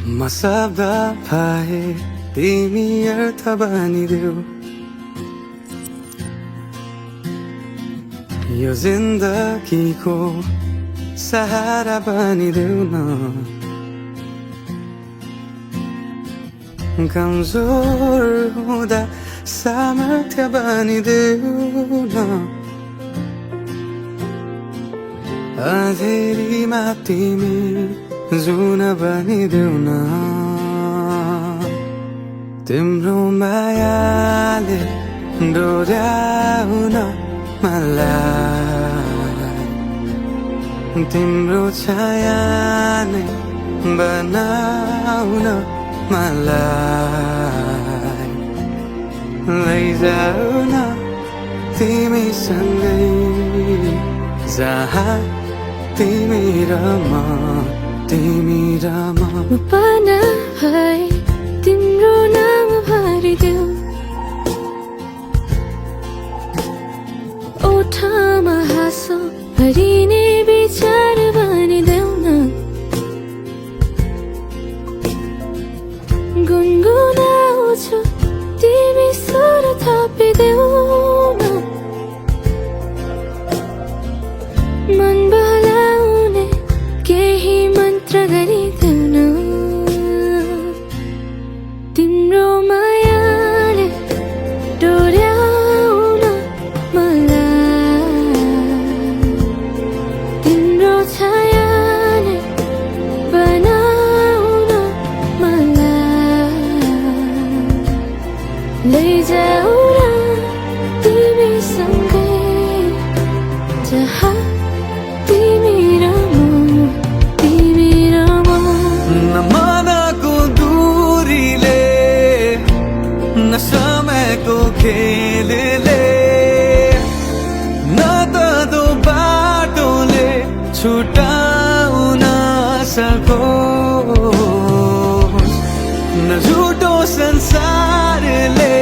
मसब्दा पाए तिमी अर्थ बनिदेऊ यो जिन्दगीको सहारा बनिदेऊ न कमजोर हुँदा सामर्थ्य बनिदेऊ न अँधेरीमा तिमी जुन बनिदेऊ न तिम्रो मायाले डोर्याउन मलाई तिम्रो छाया नै बनाउन मलाई लैजाऊ न तिमीसँगै जहाँ तिमी र म पाना भए तिम्रो नाम भरिदेऊ ओठमा हाँसो भरिने विचार बनिदेऊ न गुनगुनाउँछु तिमी स्वर थपिदेऊ न मन बहलाउने केही मन्त्र गरिदेऊ न तिम्रो मायाले डोर्याउन मलाई तिम्रो छाया नै बनाउन मलाई लैजाऊ न तिमीसँगै जहाँ तिमी र म न मनको दूरीले न समयको खेलले न त दो बाटोले छुटाउन सकोस् न झुटो संसारले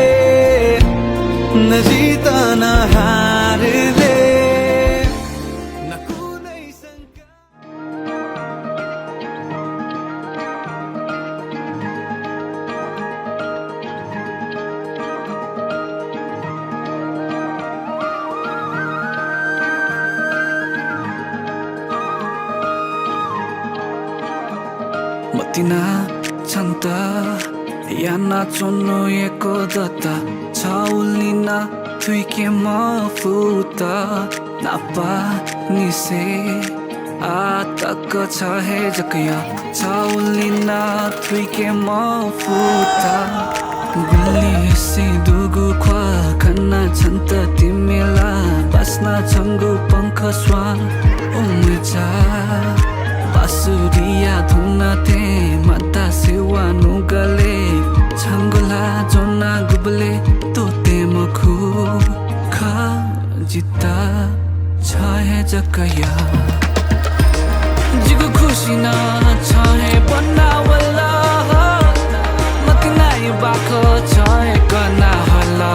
न जित न हारले न कुनै शङ्का मतिना छन्त याना चोन्नु एको दत्ता छाउलिना थुइके म फुता नापा निसे आतक छ हे जकया छाउलिना थुइके म फुता गुल्ली से दुगु ख्वा खन्ना छन्त तिमेला बस्ना छङ्गु पङ्ख स्वा उम्जा बासुरिया धुना ते मता सेवा नुगले छङ्गुला जोना गुबले तोते मखु खा जिता छाहे जकया जिगु खुसी ना छाहे बन्ना वल्ला मतिनाइ बाखो छाहे कना हला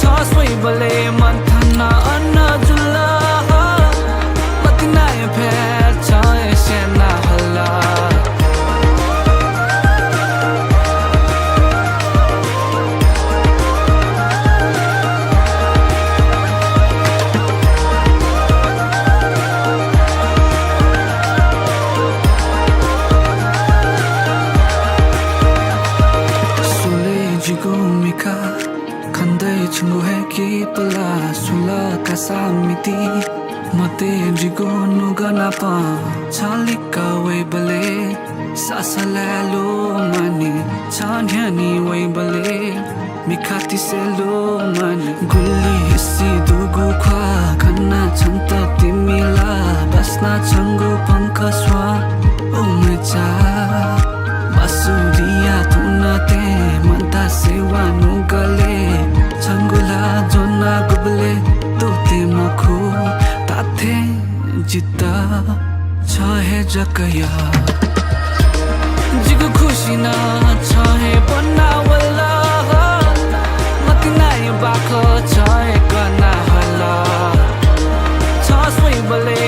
छासै बले मन्थना अन्ना जुला मतिनाइ फे छाहे सेना हला pala sula kasamiti mate jigonu ganapa chalika we bale sasalalo mani chanhani we bale mikhati selo mani gulli hissi dugu kha khanna chanta timila basna changu pankha swa umcha basuriya tunate manta sewa nugale changula jonna gubale tote makhu tathe jita chahe jakaya jigu khushi na chahe banna wala matinai bakho chahe kana hala chaswai bale